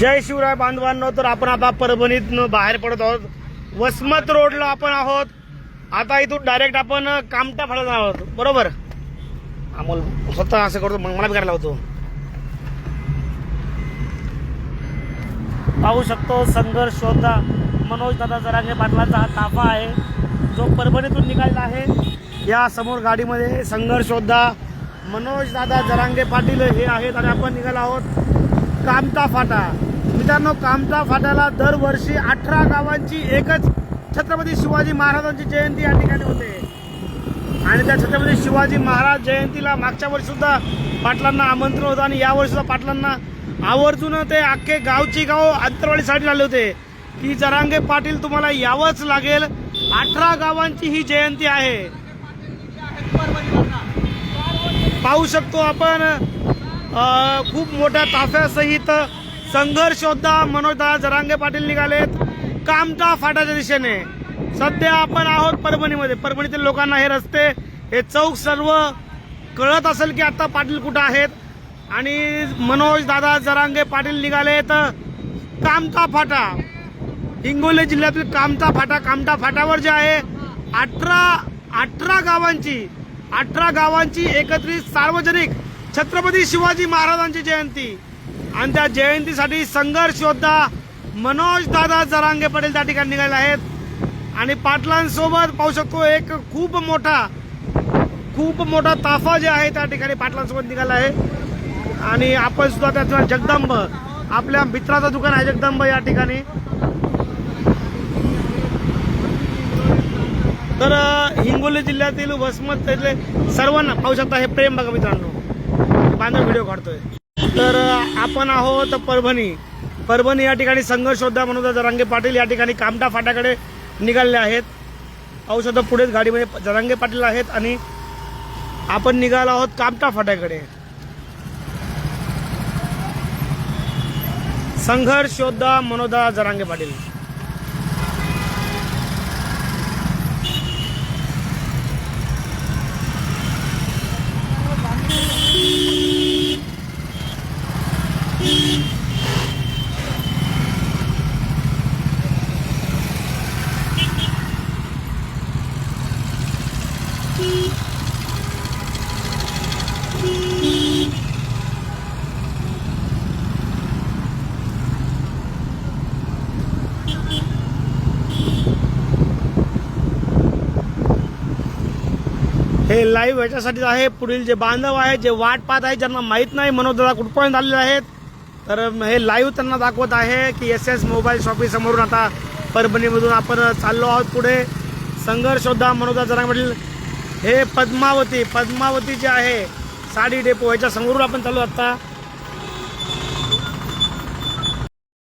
जय शिवराय बांधवांनो, तर आपण आता परभणीतून बाहेर पडत आहोत. वसमत रोडला आपण आहोत. आता इथून डायरेक्ट आपण कामटा फाट्याला आहोत, बरोबर. अमोल स्वतः असं करतो, मग मला बी करायला होतो. पाहू शकतो संघर्ष योद्धा मनोज दादा जरांगे पाटलांचा हा ताफा आहे जो परभणीतून निघालेला आहे. या समोर गाडीमध्ये संघर्ष योद्धा मनोज दादा जरांगे पाटील हे आहेत आणि आपण निघालो आहोत कामटा फाटा. मित्रांनो, कामटा फाट्याला दरवर्षी 18 गावांची एकच छत्रपती शिवाजी महाराजांची जयंती या ठिकाणी होते आणि त्या छत्रपती शिवाजी महाराज जयंतीला मागच्या वर्षी सुद्धा पाटलांना आमंत्रण होतं आणि यावर्षी सुद्धा पाटलांना आवर्जून ते अख्खे गावची गाव अंतरवाडीसाठी आले होते की जरांगे पाटील तुम्हाला यावंच लागेल. 18 गावांची ही जयंती आहे. पाहू शकतो आपण खूप मोठ्या ताफ्यासहित संघर्ष योद्धा मनोजदादा जरांगे पाटील निघालेत कामटा फाट्याच्या दिशेने. सध्या आपण आहोत परभणीमध्ये. परभणीतील लोकांना हे रस्ते, हे चौक सर्व कळत असेल की आता पाटील कुठं आहेत. आणि मनोज दादा जरांगे पाटील निघालेत कामटा फाटा, हिंगोली जिल्ह्यातील कामटा फाटा. कामटा फाट्यावर जे आहे 18 गावांची एकत्रित सार्वजनिक छत्रपती शिवाजी महाराजांची जयंती आणि त्या जयंतीसाठी संघर्ष योद्धा मनोज दादा जरांगे पाटील त्या ठिकाणी निघाले आहेत. आणि पाटलांसोबत पाहू शकतो एक खूप मोठा ताफा जे आहे त्या ठिकाणी पाटलांसोबत निघाला आहे. आणि आपण सुद्धा त्याच्या जगदंब, आपल्या मित्राचं दुकान आहे जगदंब या ठिकाणी. तर हिंगोली जिल्ह्यातील वसमत सर्वांना पाहू शकता हे प्रेम बघा मित्रांनो, बांधव व्हिडिओ काढतोय. तर आपण आहोत परभणी या ठिकाणी संघर्ष योद्धा मनोज जरांगे पाटील या ठिकाणी कामटा फाट्याकडे निघालेले आहेत. पाहू शकता पुढेच गाडीमध्ये जरांगे पाटील आहेत आणि आपण निघालो आहोत कामटा फाट्याकडे. संघर्ष योद्धा मनोज जरांगे पाटील. हे लाईव्ह याच्यासाठी आहे. पुढील जे बांधव आहे, जे वाट पाहत आहे, ज्यांना माहीत नाही मनोज दादा कुठपर्यंत आलेले आहेत, तर हे लाईव्ह त्यांना दाखवत आहे की SS मोबाईल शॉपी समोरून आता परभणीमधून आपण चाललो आहोत पुढे. संघर्ष योद्धा मनोज दादा जरांगे पाटील हे पद्मावती जे आहे साडी डेपो ह्याच्या समोरून आपण चालू आता.